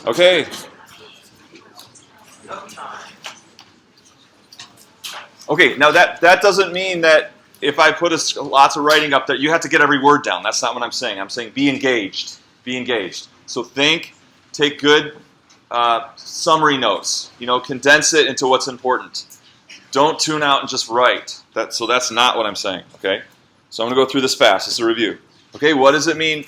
Okay. Okay, now that doesn't mean that if I put lots of writing up there, you have to get every word down. That's not what I'm saying. I'm saying be engaged. Be engaged. So think, take good summary notes. Condense it into what's important. Don't tune out and just write. So that's not what I'm saying, okay? So I'm going to go through this fast. This is a review. Okay, what does it mean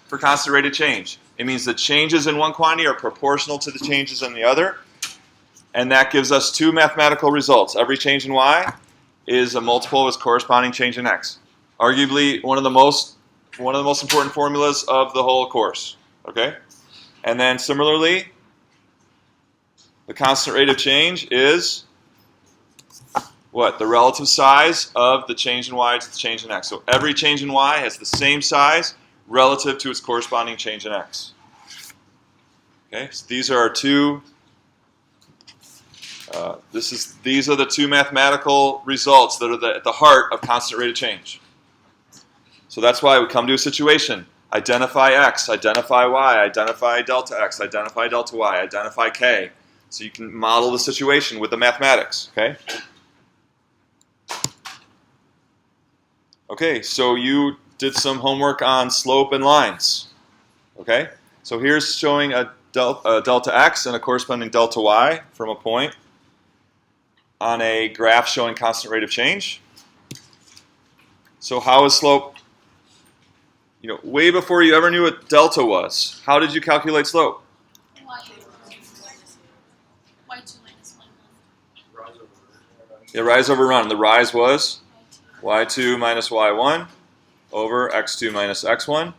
for constant rate of change? It means the changes in one quantity are proportional to the changes in the other. And that gives us two mathematical results. Every change in y is a multiple of its corresponding change in x. Arguably one of the most important formulas of the whole course. Okay? And then similarly, the constant rate of change is what? The relative size of the change in y to the change in x. So every change in y has the same size relative to its corresponding change in x. Okay? So these are our two. These are the two mathematical results that are at the heart of constant rate of change. So that's why we come to a situation. Identify x, identify y, identify delta x, identify delta y, identify k. So you can model the situation with the mathematics. Okay? Okay, so you did some homework on slope and lines. Okay? So here's showing a delta x and a corresponding delta y from a point on a graph showing constant rate of change. So how is slope? Way before you ever knew what delta was, how did you calculate slope? y2 minus y1. Yeah, rise over run. The rise was y2 minus y1 over x2 minus x1.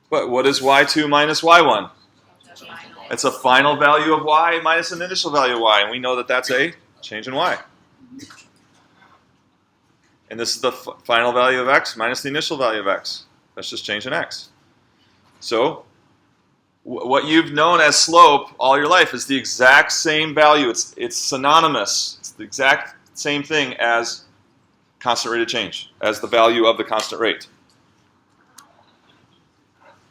But what is y2 minus y1? It's a final value of y minus an initial value of y, and we know that that's a change in y. And this is the final value of x minus the initial value of x. That's just change in x. So what you've known as slope all your life is the exact same value. It's synonymous. It's the exact same thing as constant rate of change, as the value of the constant rate.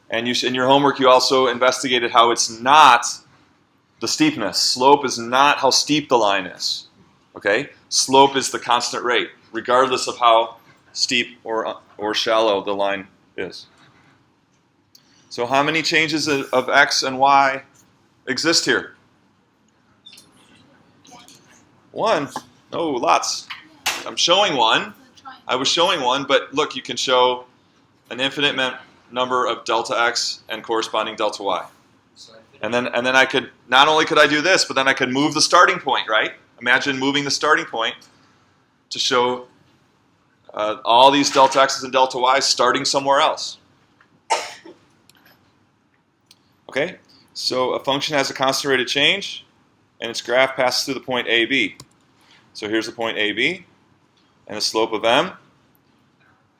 And in your homework, you also investigated how it's not the steepness. Slope is not how steep the line is. Okay? Slope is the constant rate, regardless of how steep or shallow the line is. So how many changes of x and y exist here? One. Oh, lots. I'm showing one. I was showing one, but look, you can show an infinite number of delta x and corresponding delta y. And then I could, not only could I do this, but then I could move the starting point, right? Imagine moving the starting point to show all these delta x's and delta y's starting somewhere else. Okay, so a function has a constant rate of change, and its graph passes through the point AB. So here's the point AB, and the slope of m.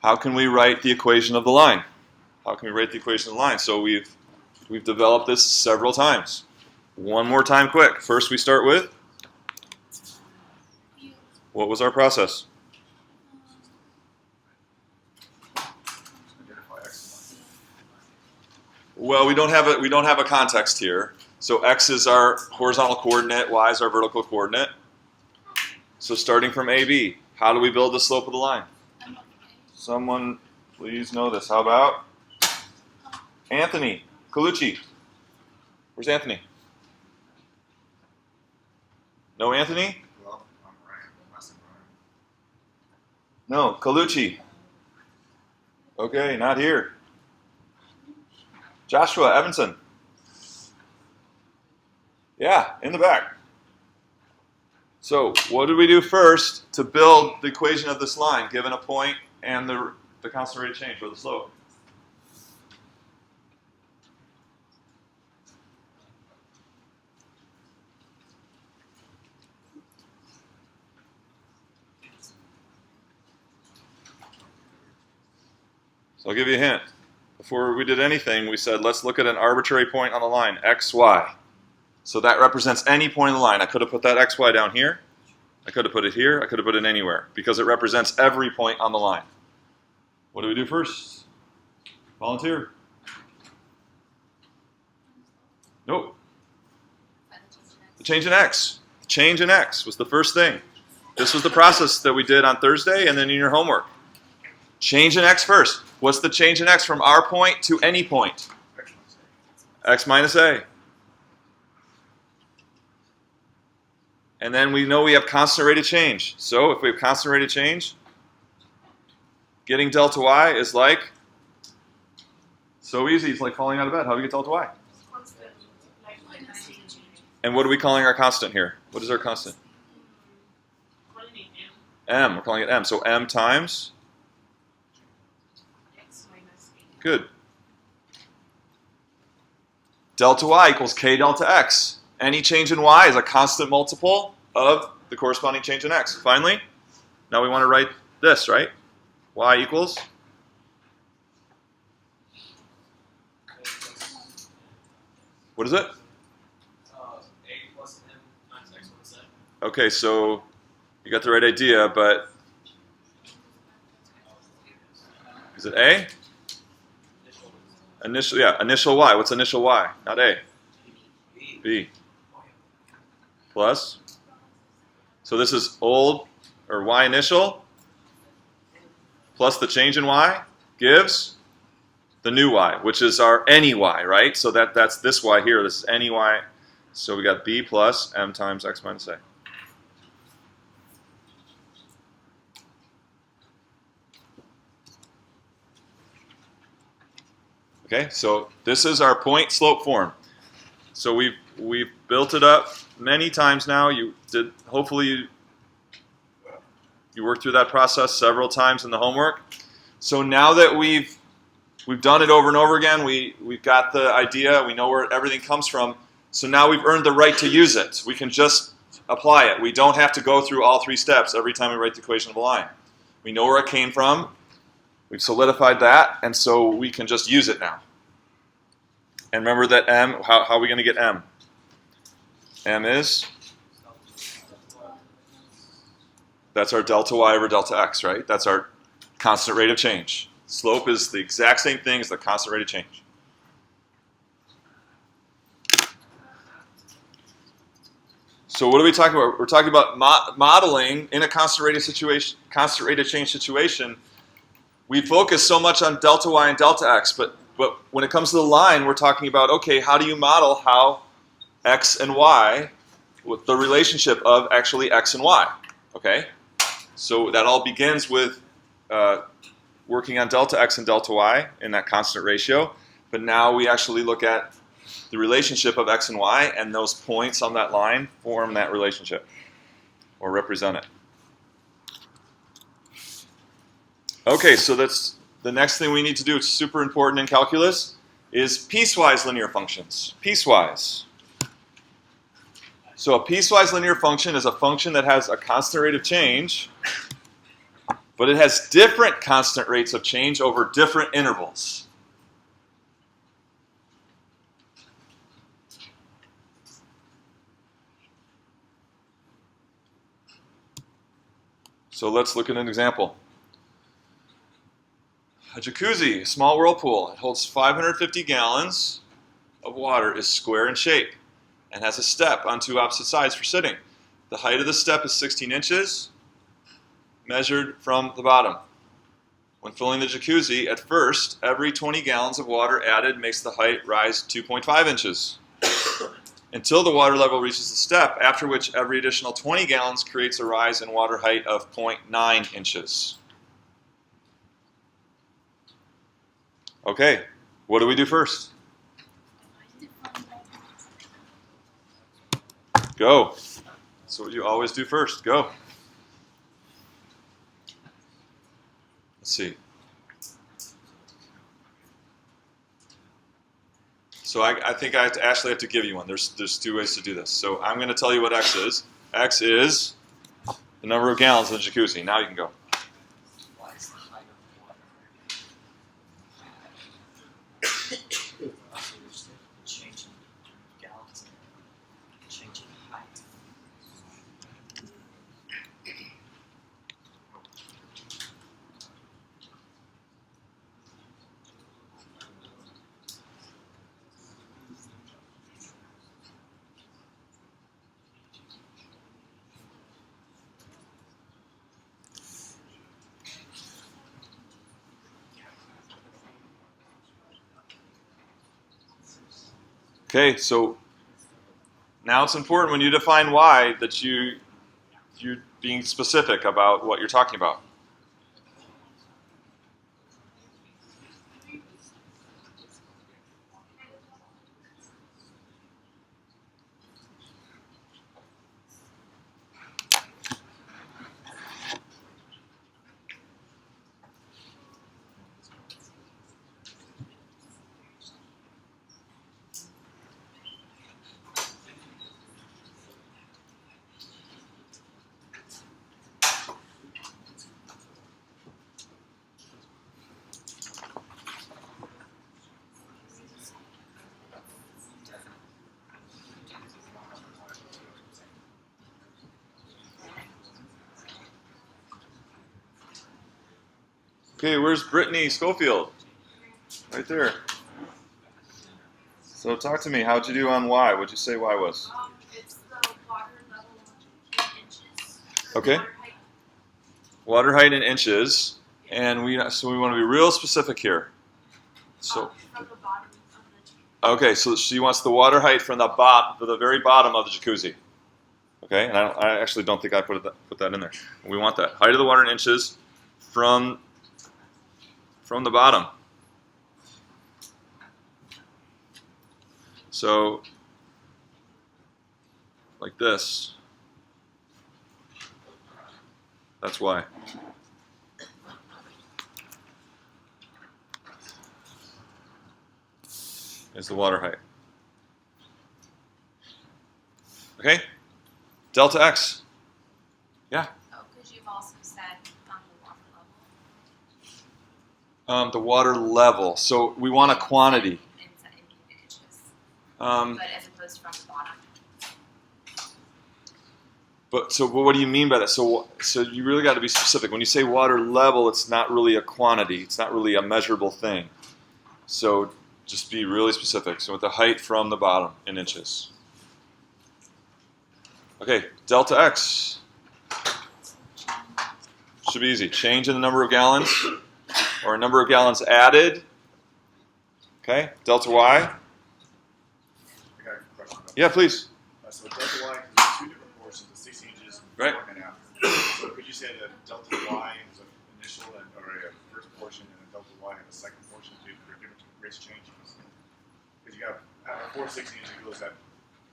How can we write the equation of the line? How can we write the equation of the line? So we've developed this several times. One more time quick. First we start with, what was our process? Well, we don't have a context here. So x is our horizontal coordinate, y is our vertical coordinate. So starting from AB, how do we build the slope of the line? Someone please know this. How about Anthony Colucci? Where's Anthony? No Anthony? Well, I'm Ryan. No, Colucci. Okay, not here. Joshua Evanson. Yeah, in the back. So what did we do first to build the equation of this line, given a point and the constant rate of change, or the slope? So I'll give you a hint. Before we did anything, we said, let's look at an arbitrary point on the line, x, y. So that represents any point on the line. I could have put that x, y down here. I could have put it here. I could have put it anywhere, because it represents every point on the line. What do we do first? Volunteer? Nope. The change in x. The change in x was the first thing. This was the process that we did on Thursday and then in your homework. Change in x first. What's the change in x from our point to any point? X minus a. And then we know we have constant rate of change. So if we have constant rate of change, getting delta y is like, so easy, it's like falling out of bed. How do we get delta y? And what are we calling our constant here? What is our constant? M. We're calling it m. So m times? Good. Delta y equals k delta x. Any change in y is a constant multiple of the corresponding change in x. Finally, now we want to write this, right? Y equals? What is it? A plus m times x plus z. Okay, so you got the right idea, but is it A? Initial, yeah, initial y. What's initial y? Not A. B. Plus. So this is old, or y initial, plus the change in y gives the new y, which is our any y, right? So that's this y here. This is any y. So we got b plus m times x minus a. Okay, so this is our point slope form. So we've built it up many times now. Hopefully you worked through that process several times in the homework. So now that we've done it over and over again, we've got the idea, we know where everything comes from. So now we've earned the right to use it. We can just apply it. We don't have to go through all three steps every time we write the equation of a line. We know where it came from. We've solidified that, and so we can just use it now. And remember that m, how are we going to get m? M is? That's our delta y over delta x, right? That's our constant rate of change. Slope is the exact same thing as the constant rate of change. So what are we talking about? We're talking about modeling in a constant rate of change situation. We focus so much on delta y and delta x, but when it comes to the line, we're talking about, okay, how do you model how x and y, with the relationship of actually x and y, okay? So that all begins with working on delta x and delta y in that constant ratio, but now we actually look at the relationship of x and y, and those points on that line form that relationship, or represent it. Okay, so that's the next thing we need to do. It's super important in calculus, is piecewise linear functions. Piecewise. So a piecewise linear function is a function that has a constant rate of change, but it has different constant rates of change over different intervals. So let's look at an example. A jacuzzi, a small whirlpool, it holds 550 gallons of water, is square in shape, and has a step on two opposite sides for sitting. The height of the step is 16 inches, measured from the bottom. When filling the jacuzzi, at first, every 20 gallons of water added makes the height rise 2.5 inches, until the water level reaches the step, after which every additional 20 gallons creates a rise in water height of 0.9 inches. Okay, what do we do first? Go. That's what you always do first. Go. Let's see. So I think I actually have to give you one. There's two ways to do this. So I'm going to tell you what x is. X is the number of gallons in the jacuzzi. Now you can go. What is the height of water? Change in gallons and change in height. Okay, so now it's important when you define y that you're being specific about what you're talking about. Okay, where's Brittany Schofield? Right there. So talk to me. How'd you do on y? What'd you say y was? It's the water level in inches. Okay. Water height in inches, and we want to be real specific here. So From the bottom of the okay, so she wants the water height from the very bottom of the jacuzzi. Okay, and I actually don't think I put that in there. We want that height of the water in inches from the bottom. So like this. That's why. Is the water height. Okay? Delta X. Yeah? Oh, because you've also said the water level. The water level. So we want a quantity. In inches. But But as opposed from the bottom. so what do you mean by that? So you really got to be specific. When you say water level, it's not really a quantity. It's not really a measurable thing. So just be really specific. So with the height from the bottom in inches. Okay, delta X. Should be easy. Change in the number of gallons or a number of gallons added. Okay, delta Y. I got a question about Yeah, please. so delta y is two different portions, the 16 inches Right. before and after. So could you say that delta y is an initial or a first portion, and a delta y has a second portion for different rates of change? Because you have 4/16 it goes at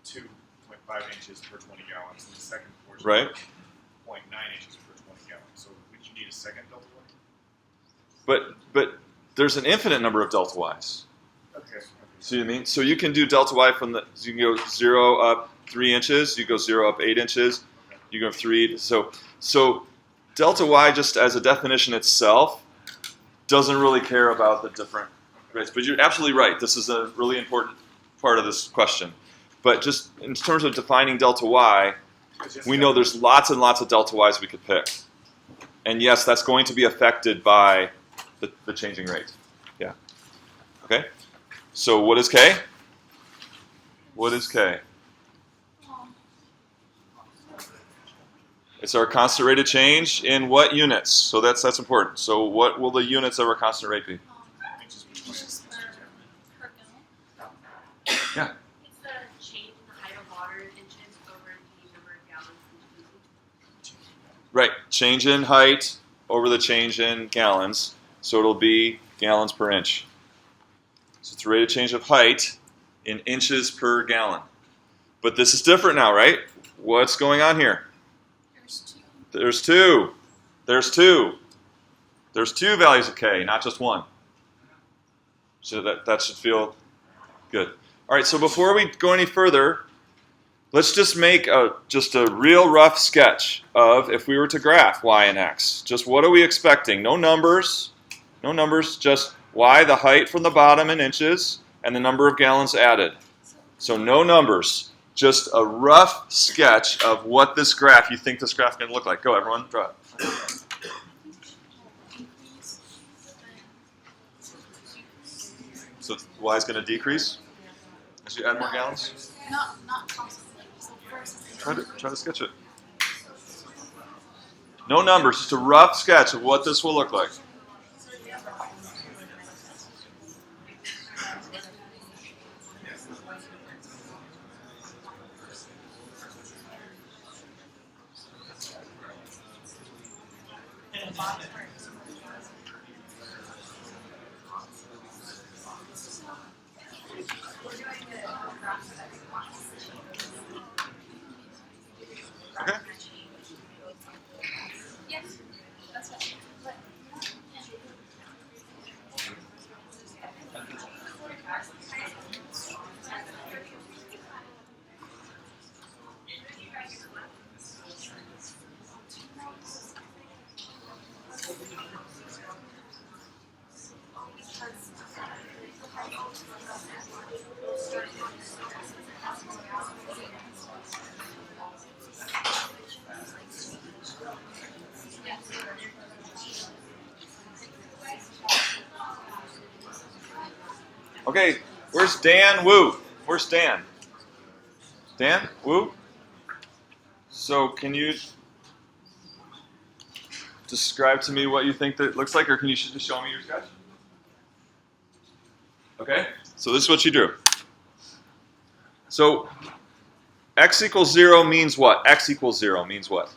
2.5 inches per 20 gallons, and the second portion Right. is 0.9 inches per 20 gallons. So would you need a second delta y? But there's an infinite number of delta Ys. Okay. See what I mean? So you can do delta Y you can go 0 up 3 inches, you go 0 up 8 inches, you go 3. So delta Y just as a definition itself doesn't really care about the different rates. But you're absolutely right. This is a really important part of this question. But just in terms of defining delta Y, we know there's lots and lots of delta Ys we could pick. And yes, that's going to be affected by the changing rate. Yeah. Okay? So what is K? What is K? It's our constant rate of change in what units? So that's important. So what will the units of our constant rate be? Inches per gallon. Yeah. It's the change in the height of water in inches over the number of gallons in jacuzzi. Right. Change in height over the change in gallons. So it'll be gallons per inch. So it's the rate of change of height in inches per gallon. But this is different now, right? What's going on here? There's two. There's two. There's two values of K, not just one. So that should feel good. All right, so before we go any further, let's just make just a real rough sketch of if we were to graph Y and X. Just what are we expecting? No numbers, just Y, the height from the bottom in inches, and the number of gallons added. So no numbers, just a rough sketch of what this graph, you think this graph is going to look like. Go, everyone, draw it. So Y is going to decrease as you add more gallons? Not constantly. So first. Try to sketch it. No numbers, just a rough sketch of what this will look like. Okay. Yes, that's what. But, Okay, where's Dan Wu? Where's Dan? Dan Wu? So can you describe to me what you think that looks like, or can you just show me your sketch? Okay, so this is what you do. So x equals 0 means what? X equals 0 means what?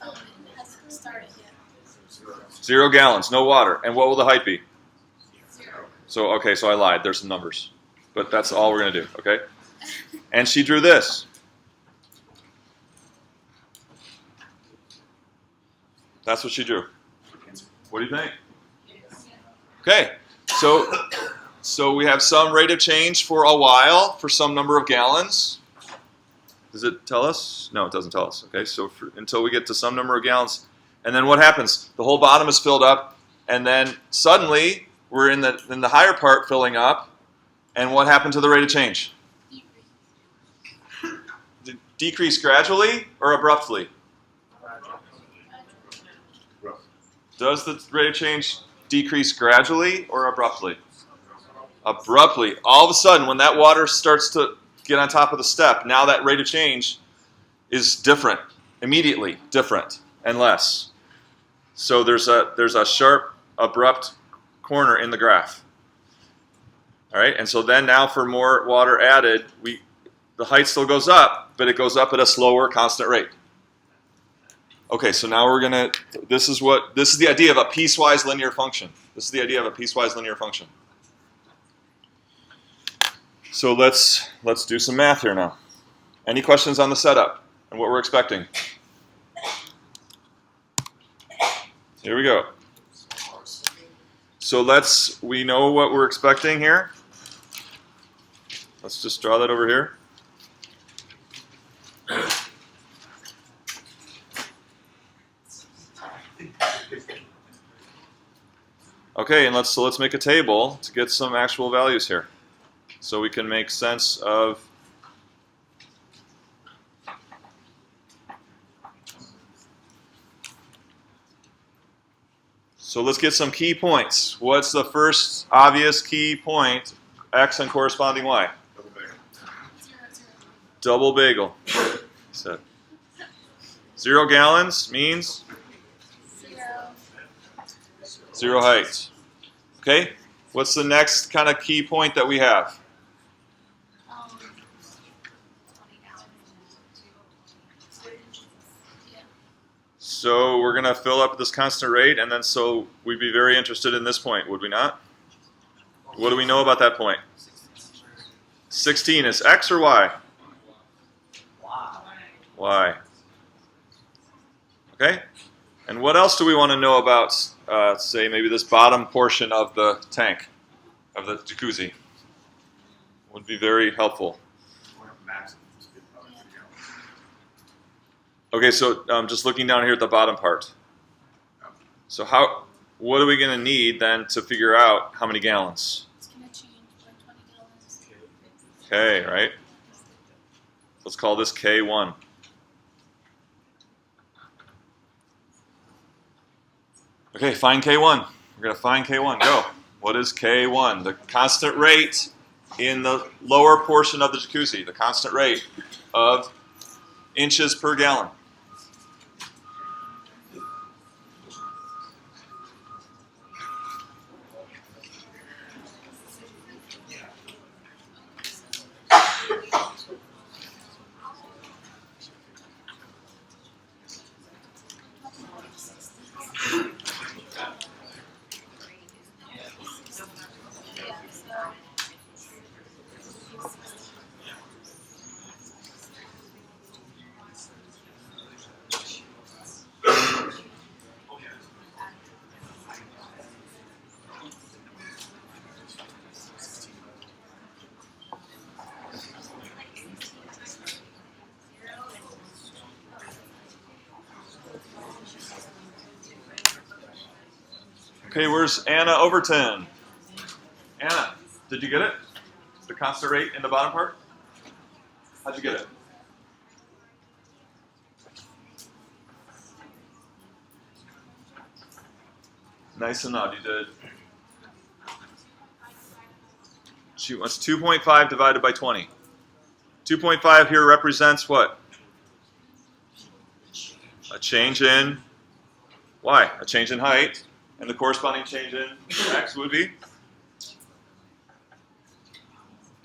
it has started yet. 0 gallons, no water. And what will the height be? 0. So, okay, so I lied. There's some numbers. But that's all we're going to do, okay? And she drew this. That's what she drew. What do you think? Okay, so we have some rate of change for a while for some number of gallons. Does it tell us? No, it doesn't tell us. Okay, so until we get to some number of gallons. And then what happens? The whole bottom is filled up, and then suddenly we're in the higher part filling up, and what happened to the rate of change? Did it decrease gradually or abruptly? Does the rate of change decrease gradually or abruptly? Abruptly. All of a sudden, when that water starts to get on top of the step, now that rate of change is different, immediately different and less. So there's a sharp, abrupt corner in the graph. All right, and so then now for more water added, the height still goes up, but it goes up at a slower, constant rate. Okay, so now we're gonna. This is the idea of a piecewise linear function. This is the idea of a piecewise linear function. So let's do some math here now. Any questions on the setup and what we're expecting? Here we go. So we know what we're expecting here. Let's just draw that over here. Okay, and let's make a table to get some actual values here, so we can make sense of. So let's get some key points. What's the first obvious key point? X and corresponding Y. Double bagel. So 0 gallons means 0 height. Okay? What's the next kind of key point that we have? So we're going to fill up at this constant rate, and then so we'd be very interested in this point, would we not? What do we know about that point? 16 is X or Y? Y. Okay? And what else do we want to know about, say, maybe this bottom portion of the tank, of the jacuzzi? Would be very helpful. Okay, so just looking down here at the bottom part. So what are we going to need then to figure out how many gallons? It's going to change by 20 gallons. Okay, right? Let's call this K1. Okay, find K1. We're going to find K1. Go. What is K1? The constant rate in the lower portion of the jacuzzi. The constant rate of inches per gallon. Okay, where's Anna Overton? Anna, did you get it? The constant rate in the bottom part? How'd you get it? Nice and loud, you did. She wants 2.5 divided by 20. 2.5 here represents what? A change in y, a change in height, and the corresponding change in x would be?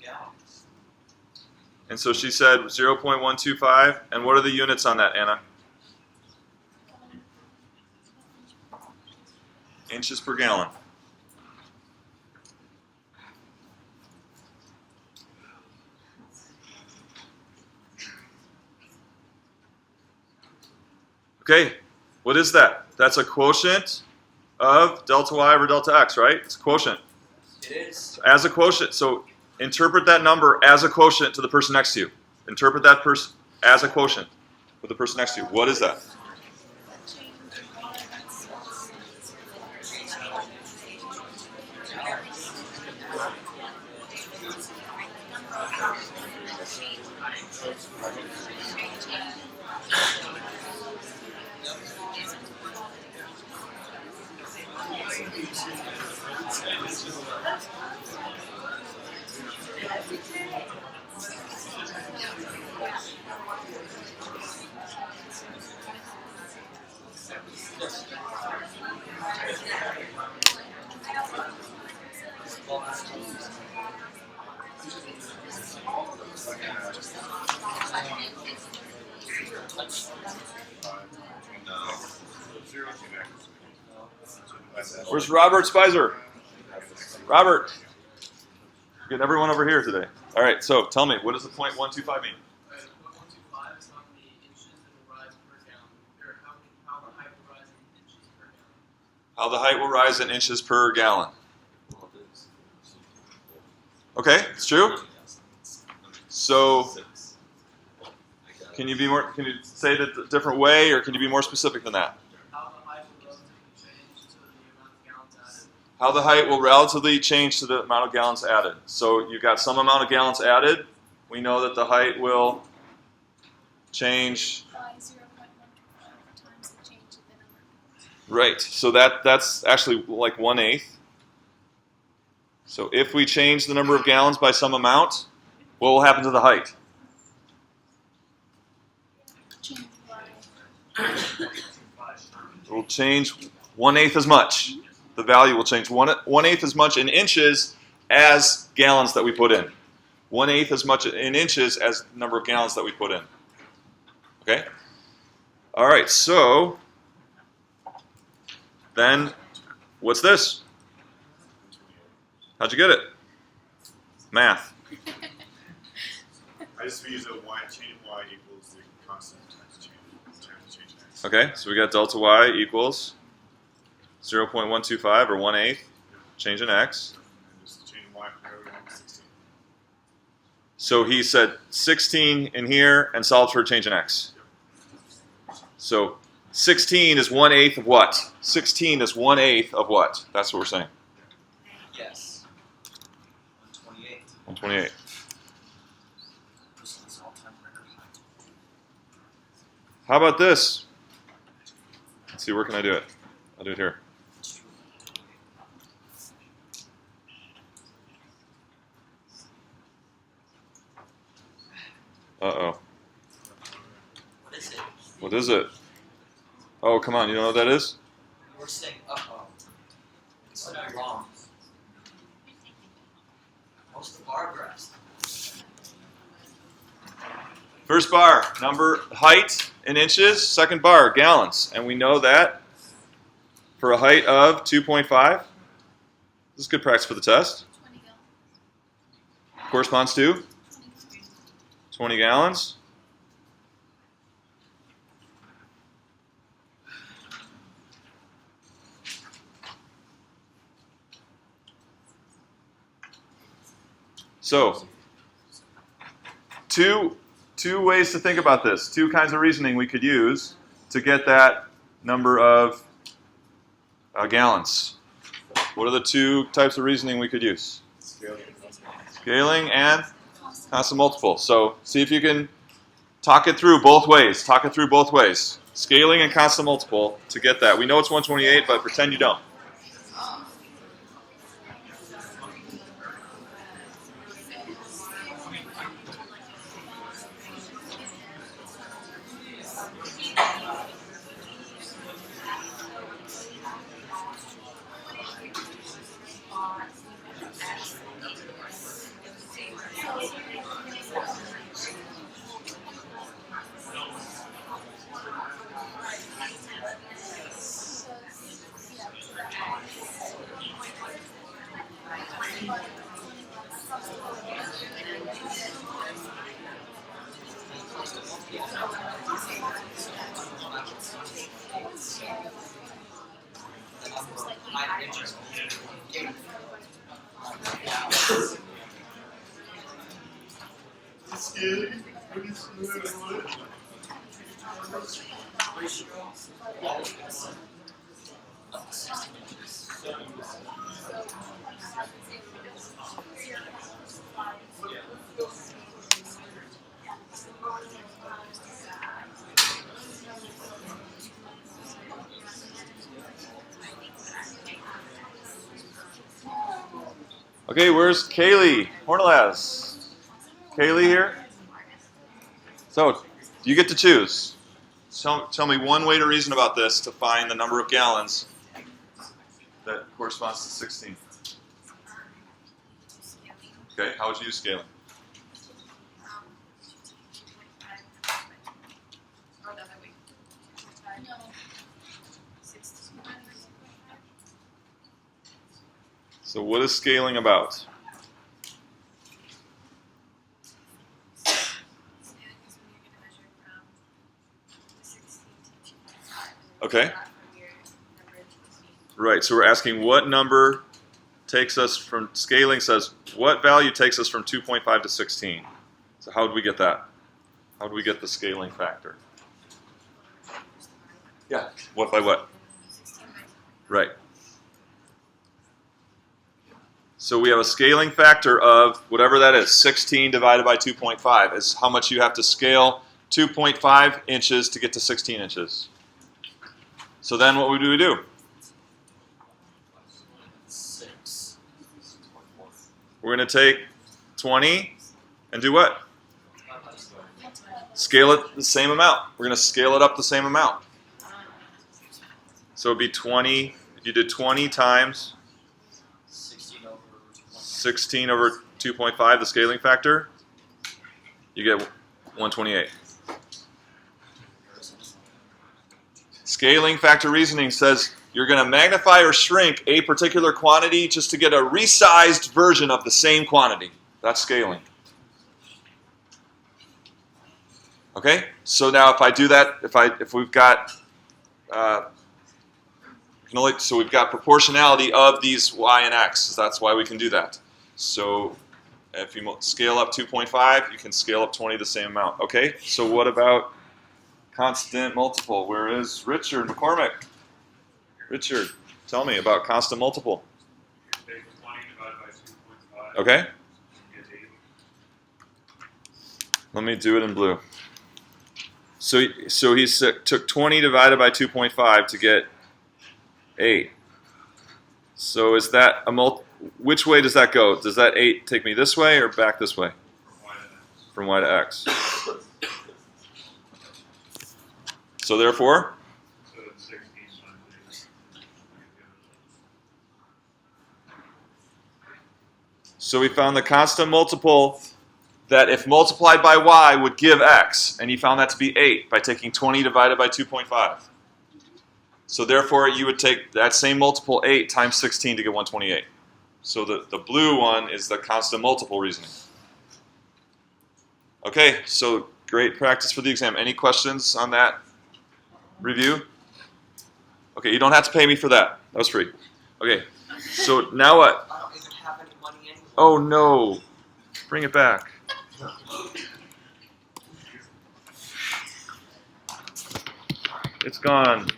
Gallons. And so she said 0.125, and what are the units on that, Anna? Inches per gallon. Okay, what is that? That's a quotient of delta y over delta x, right? It's a quotient. It is. As a quotient, so interpret that number as a quotient to the person next to you. Interpret that person as a quotient with the person next to you. What is that? Where's Robert Spicer? Robert. Getting everyone over here today. All right, so tell me, what does the 0.125 mean? 0.125 is how many inches it will rise per gallon, or how the height will rise in inches per gallon. How the height will rise in inches per gallon. Okay, it's true. So, can you be more? Can you say it a different way, or can you be more specific than that? How the height will relatively change to the amount of gallons added. How the height will relatively change to the amount of gallons added. So you've got some amount of gallons added. We know that the height will change. By 0.125 times the change of the number. Right. So that's actually like 1/8. So if we change the number of gallons by some amount, what will happen to the height? Change by It will change 1/8 as much. The value will change 1/8 as much in inches as gallons that we put in. 1/8 as much in inches as the number of gallons that we put in. Okay? All right, so then what's this? How'd you get it? Math. I just use a y, chain of y equals the constant times change in x. Okay, so we got delta y equals 0.125 or 1/8 change in x. And just chain of y from there down to 16. So he said 16 in here and solved for a change in x. So 16 is 1/8 of what? 16 is 1/8 of what? That's what we're saying. Yes. 128. 128. Person's all-time record high. How about this? Let's see, where can I do it? I'll do it here. Uh-oh. What is it? What is it? Oh, come on. You know what that is? You were saying uh-oh. It's so wrong. Most of our graphs. First bar, number, height in inches. Second bar, gallons. And we know that for a height of 2.5, this is good practice for the test, 20 gallons. corresponds to 20 gallons. So, two ways to think about this, two kinds of reasoning we could use to get that number of gallons. What are the two types of reasoning we could use? Scaling and constant multiple. So see if you can talk it through both ways. Talk it through both ways. Scaling and constant multiple to get that. We know it's 128, but pretend you don't. Okay, where's Kaylee Hornelaz? Kaylee here? So, you get to choose. Tell me one way to reason about this to find the number of gallons that corresponds to 16. Okay, how would you use scaling? So what is scaling about? Okay. Right, so we're asking what number takes us from, scaling says, what value takes us from 2.5 to 16? So how would we get that? How would we get the scaling factor? Yeah, what by what? Right. So we have a scaling factor of whatever that is, 16 divided by 2.5 is how much you have to scale 2.5 inches to get to 16 inches. So then what would we do? 6. We're going to take 20 and do what? Scale it the same amount. We're going to scale it up the same amount. So it would be 20, if you did 20 times 16 over 2.5, the scaling factor, you get 128. Scaling factor reasoning says you're going to magnify or shrink a particular quantity just to get a resized version of the same quantity. That's scaling. Okay? So now if I do that, if we've got so we've got proportionality of these y and x. That's why we can do that. So if you scale up 2.5, you can scale up 20 the same amount. Okay? So what about constant multiple? Where is Richard McCormick? Richard, tell me about constant multiple. Take 20 divided by 2.5. Okay? Get 8. Let me do it in blue. So he took 20 divided by 2.5 to get 8. So is that a which way does that go? Does that 8 take me this way or back this way? From y to x. So therefore? So it's 16 times 8. So we found the constant multiple that if multiplied by y would give x, and he found that to be 8 by taking 20 divided by 2.5. So therefore, you would take that same multiple 8 times 16 to get 128. So the blue one is the constant multiple reasoning. Okay, so great practice for the exam. Any questions on that review? Okay, you don't have to pay me for that. That was free. Okay, so now what? I don't even have any money anymore. Oh no, bring it back. It's gone.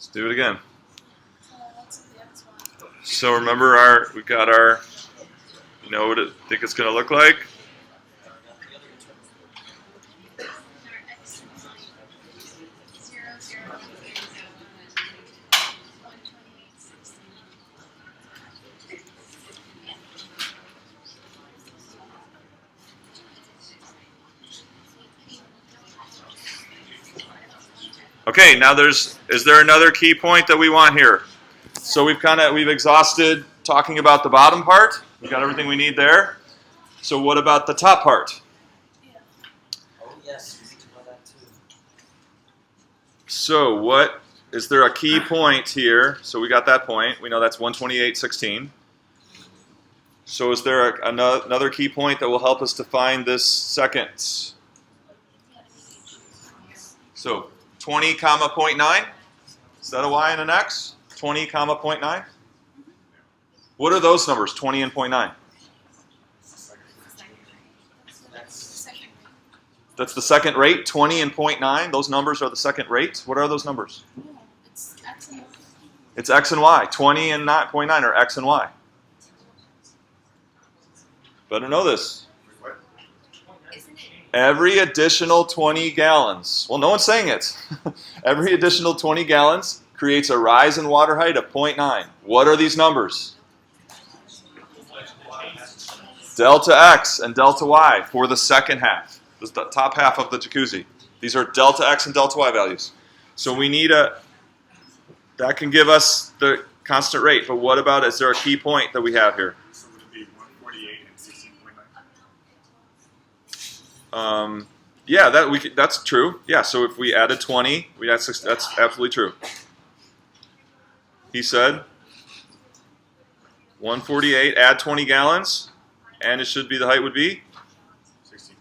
Let's do it again. So what's the X one? So remember we got our, you know what I think it's going to look like? Our X and Y. 0, 0, 128, 16. Okay, now is there another key point that we want here? So we've exhausted talking about the bottom part. We got everything we need there. So what about the top part? Yeah. Oh yes, we need to know that too. So is there a key point here? So we got that point. We know that's 128.16. So is there another key point that will help us to find this second? So 20 comma 0.9. Is that a y and an x? 20 comma 0.9. What are those numbers? 20 and 0.9. That's the second rate. That's the second rate. 20 and 0.9. Those numbers are the second rate. What are those numbers? No, it's X and Y. It's x and y. 20 and 0.9 are x and y. Better know this. What? Isn't it? Every additional 20 gallons. Well, no one's saying it. Every additional 20 gallons creates a rise in water height of 0.9. What are these numbers? Delta x and delta y for the second half. This is the top half of the jacuzzi. These are delta x and delta y values. So we need that can give us the constant rate. But what about, is there a key point that we have here? So would it be 148 and 16.9? Yeah, that's true. Yeah, so if we added 20, that's absolutely true. He said 148, add 20 gallons, and it should be, the height would be? 16.9.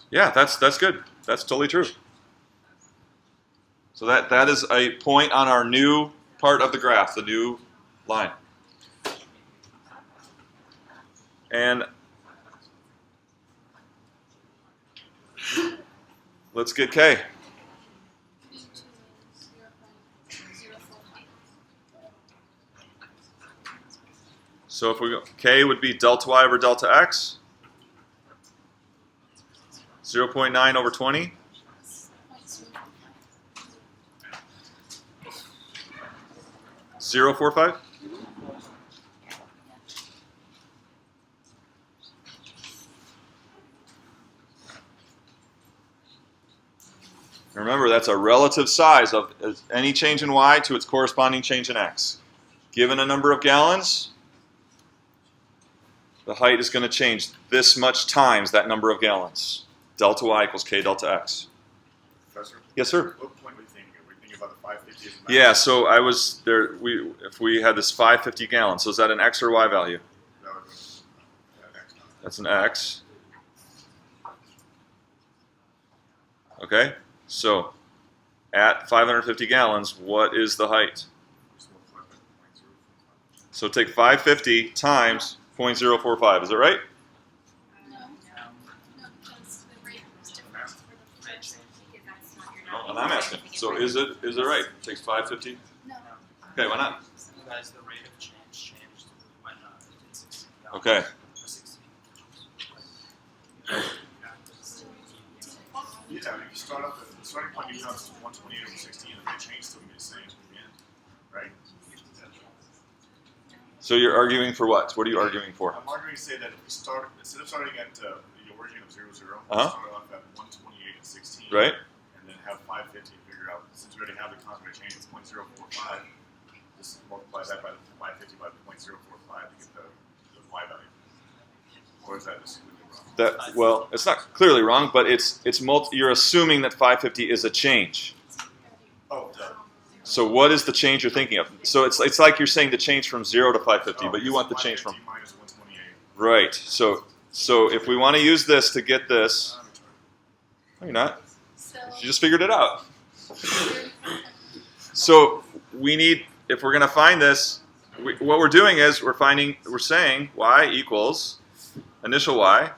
Yeah, that's good. That's totally true. So that is a point on our new part of the graph, the new line. And let's get K. B2 is 0.045. So if we go, K would be delta y over delta x. 0.9 over 20. 0.45. Remember, that's a relative size of any change in y to its corresponding change in x. Given a number of gallons, the height is going to change this much times that number of gallons. Delta y equals k delta x. Professor? Yes, sir. What point are we thinking? Are we thinking about the 550 as a max? Yeah, so I was there. If we had this 550 gallons, so is that an x or y value? No, it's X. That's an x. Okay, so at 550 gallons, what is the height? Just multiply by 0.045. So take 550 times 0.045. Is that right? No, because the rate was different for the first. Because that's not your No, and I'm asking. So is it right? It takes 550. No. Okay, why not? You guys, the rate of change changed when it did 16. Okay. 16. Yeah, if you start off the starting point becomes 128 over 16, and the change still gonna be the same at the end, right? So you're arguing for what? What are you arguing for? I'm arguing to say that if we start, instead of starting at the origin of 0, 0, Uh-huh. start off at 128 and 16, Right? and then have 550 and figure out, since we already have the constant rate change, it's 0.045, just multiply that by the 550 by the 0.045 to get the y value. Or is that just completely wrong? Well, it's not clearly wrong, but you're assuming that 550 is a change. Oh, duh. So what is the change you're thinking of? So it's like you're saying the change from 0 to 550, but you want the change from 550 minus 128. right. So if we want to use this to get this, no, you're not. So You just figured it out. So we need, if we're going to find this, what we're doing is we're saying y equals initial y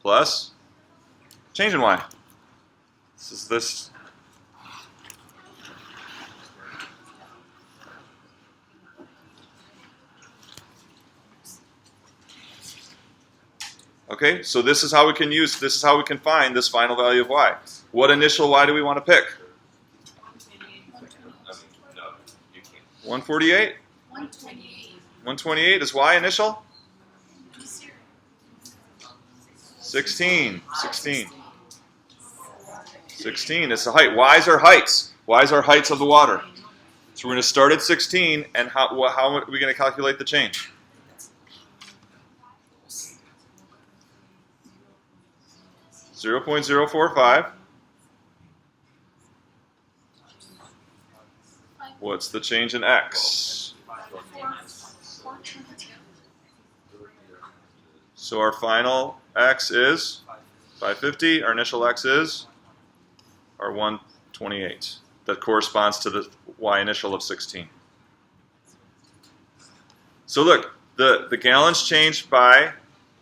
plus change in y. This is this. Okay, so this is how we can find this final value of y. What initial y do we want to pick? 148? 128. 128 is y initial? 16. 16 is the height. Y's are heights. Y's are heights of the water. So we're going to start at 16, and how are we going to calculate the change? .045. What's the change in x? 422. So our final x is 550. Our initial x is our 128. That corresponds to the y initial of 16. So look, the gallons changed by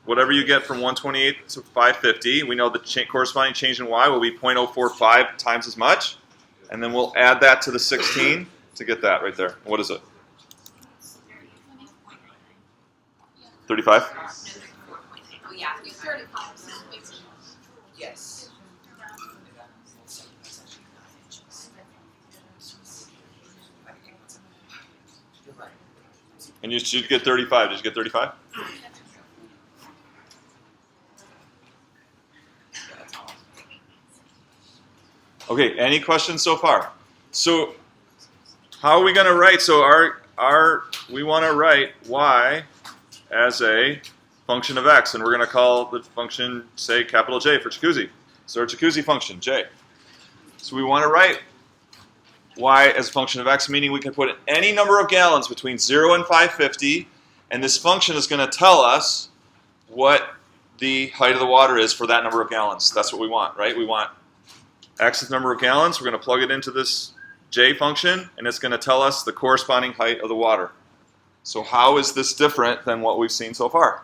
whatever you get from 128 to 550. We know the corresponding change in y will be 0.045 times as much. And then we'll add that to the 16 to get that right there. What is it? 35? Oh yeah. 35. So basically, Yes. You're right. And you should get 35. Did you get 35? Okay, any questions so far? So how are we going to write? So we want to write y as a function of x, and we're going to call the function, say, capital J for jacuzzi. So our jacuzzi function, J. So we want to write y as a function of x, meaning we can put any number of gallons between 0 and 550, and this function is going to tell us what the height of the water is for that number of gallons. That's what we want, right? We want x is the number of gallons. We're going to plug it into this J function, and it's going to tell us the corresponding height of the water. So how is this different than what we've seen so far?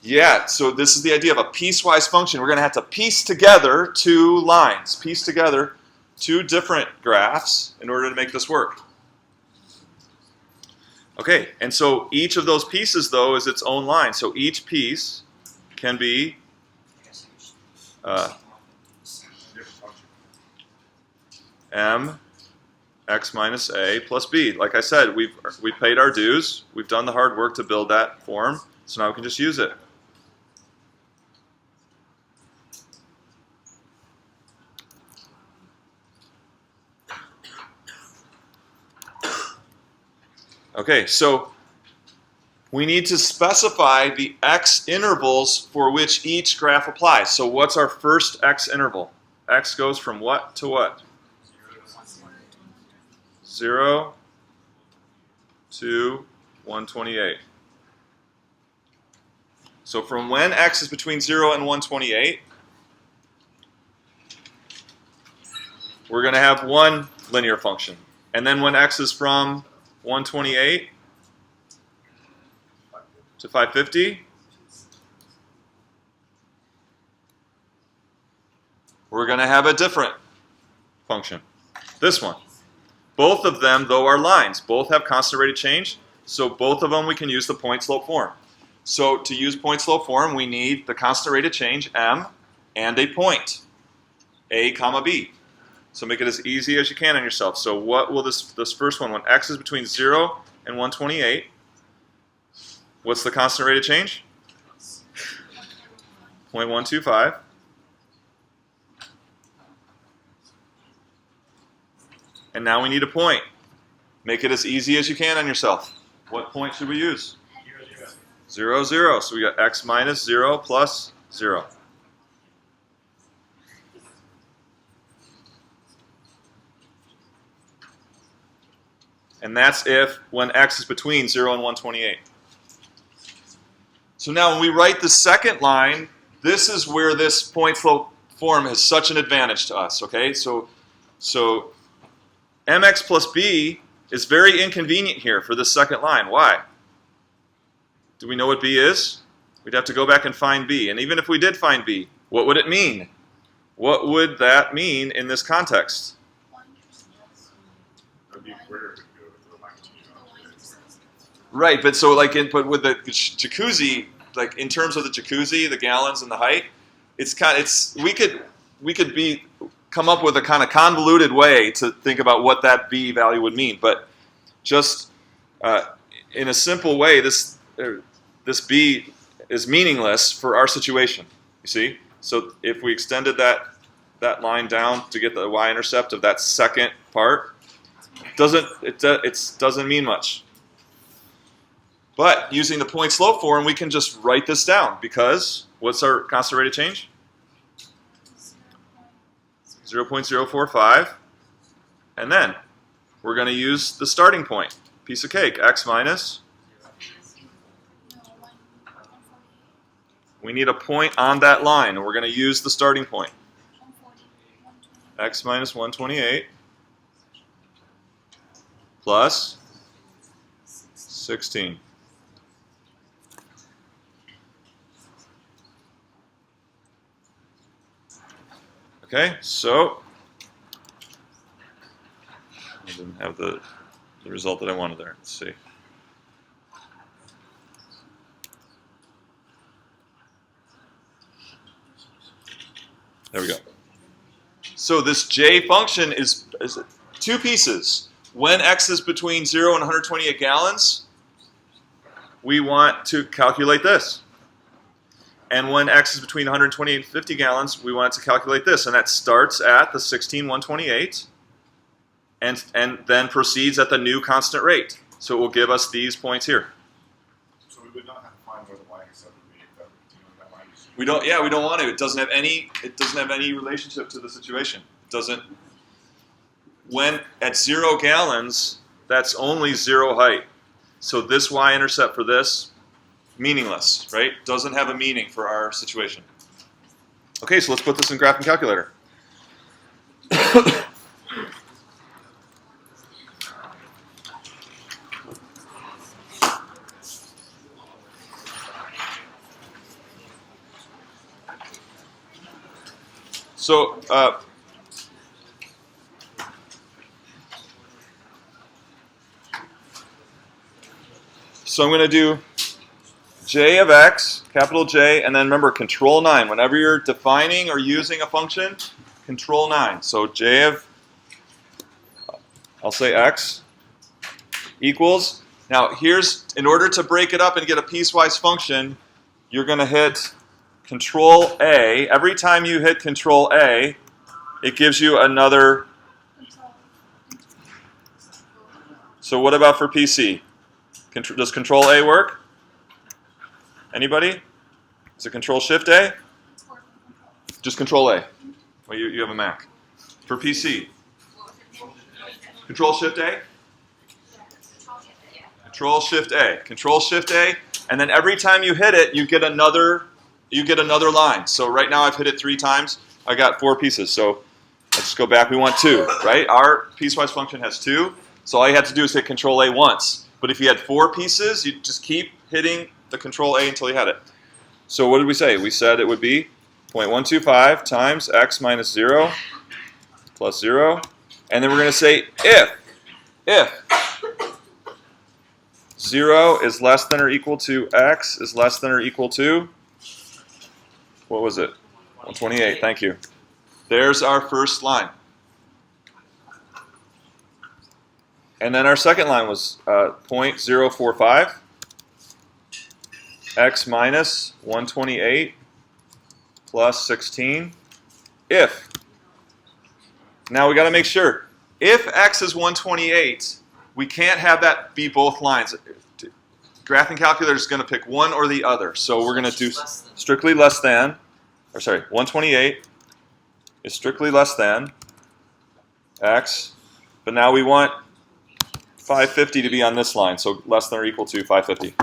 Yeah, so this is the idea of a piecewise function. We're going to have to piece together two lines, piece together two different graphs in order to make this work. Okay, and so each of those pieces, though, is its own line. So each piece can be m x minus a plus b. Like I said, we've paid our dues. We've done the hard work to build that form, so now we can just use it. Okay, so we need to specify the x intervals for which each graph applies. So what's our first x interval? X goes from what to what? 0 to 128. So from when x is between 0 and 128, we're going to have one linear function. And then when x is from 128 to 550, we're going to have a different function. This one. Both of them, though, are lines. Both have constant rate of change, so both of them we can use the point-slope form. So to use point-slope form, we need the constant rate of change, m, and a point, a comma b. So make it as easy as you can on yourself. So what will this first one, when x is between 0 and 128, what's the constant rate of change? 0.125. And now we need a point. Make it as easy as you can on yourself. What point should we use? 0, 0. So we got x minus 0 plus 0. And that's if when x is between 0 and 128. So now when we write the second line, this is where this point slope form has such an advantage to us. Okay, so mx plus b is very inconvenient here for this second line. Why? Do we know what b is? We'd have to go back and find b. And even if we did find b, what would it mean? What would that mean in this context? It'd be greater if we go with the line continued on. Right, but so like but with the jacuzzi, like in terms of the jacuzzi, the gallons and the height, we could come up with a kind of convoluted way to think about what that B value would mean, but just in a simple way, this B is meaningless for our situation. You see, so if we extended that line down to get the y-intercept of that second part, it doesn't mean much. But using the point slope form, we can just write this down because what's our constant rate of change? 0.045. And then we're going to use the starting point. Piece of cake, x minus. We need a point on that line, and we're going to use the starting point. X minus 128 plus 16. Okay, so I didn't have the result that I wanted there. Let's see. There we go. So this J function is two pieces. When x is between 0 and 128 gallons, we want to calculate this. And when x is between 128 and 50 gallons, we want to calculate this. And that starts at the 16,128 and then proceeds at the new constant rate. So it will give us these points here. So we would not have to find where the y-intercept would be if that would continue on that line. We don't want to. It doesn't have any relationship to the situation. It doesn't. When at 0 gallons, that's only 0 height. So this y-intercept for this, meaningless, right? Doesn't have a meaning for our situation. Okay, so let's put this in graphing calculator. So I'm going to do J of x, capital J, and then remember control 9. Whenever you're defining or using a function, control 9. So J of, I'll say x, equals. Now here's, in order to break it up and get a piecewise function, you're going to hit control A. Every time you hit control A, it gives you another. So what about for PC? Does control A work? Anybody? Is it control shift A? Just control A. Well, you have a Mac. For PC. Control shift A? Control shift A. Control shift A. And then every time you hit it, you get another line. So right now I've hit it 3 times. I got 4 pieces. So let's go back. We want 2, right? Our piecewise function has 2. So all you have to do is hit control A once. But if you had 4 pieces, you just keep hitting the control A until you had it. So what did we say? We said it would be 0.125 times x minus 0 plus 0. And then we're going to say if 0 is less than or equal to x is less than or equal to, what was it? 128, thank you. There's our first line. And then our second line was 0.045, x minus 128 plus 16, if. Now we got to make sure, if x is 128, we can't have that be both lines. Graphing calculator is going to pick one or the other. So we're going to do strictly less than, 128 is strictly less than x, but now we want 550 to be on this line, so less than or equal to 550.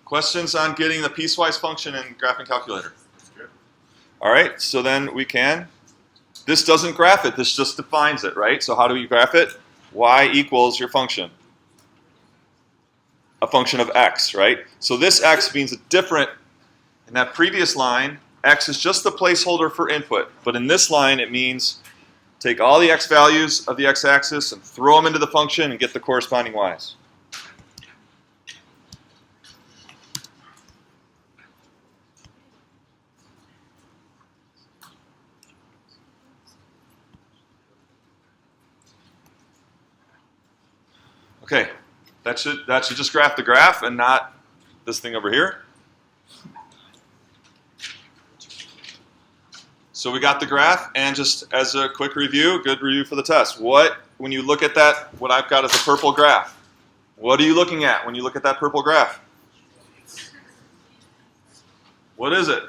Questions on getting the piecewise function in graphing calculator? All right, so then we can. This doesn't graph it, this just defines it, right? So how do we graph it? Y equals your function. A function of x, right? So this x means a different, in that previous line, x is just the placeholder for input. But in this line, it means take all the x values of the x-axis and throw them into the function and get the corresponding y's. Okay, that should just graph the graph and not this thing over here. So we got the graph, and just as a quick review, good review for the test. When you look at that, what I've got is a purple graph. What are you looking at when you look at that purple graph? What is it?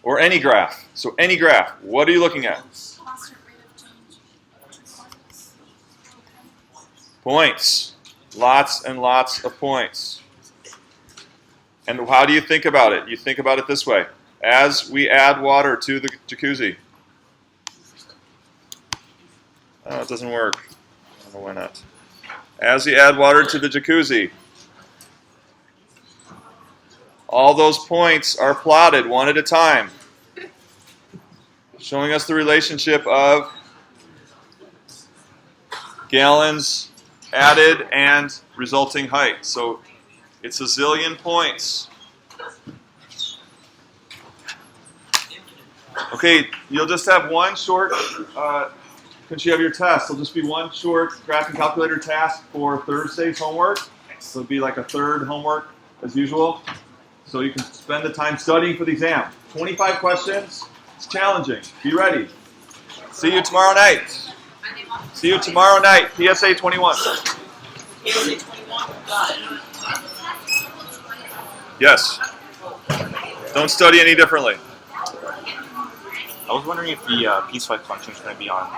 Or any graph. So any graph. What are you looking at? Constant rate of change. Points. Lots and lots of points. And how do you think about it? You think about it this way. As we add water to the jacuzzi. Oh, it doesn't work. I don't know why not. As we add water to the jacuzzi, all those points are plotted one at a time, showing us the relationship of gallons added and resulting height. So it's a zillion points. Okay, you'll just have one short, since you have your test, it'll just be one short graphing calculator task for Thursday's homework. So it'll be like a third homework as usual. So you can spend the time studying for the exam. 25 questions. It's challenging. Be ready. See you tomorrow night. See you tomorrow night. PSA 21. Yes. Don't study any differently. I was wondering if the piecewise function is going to be on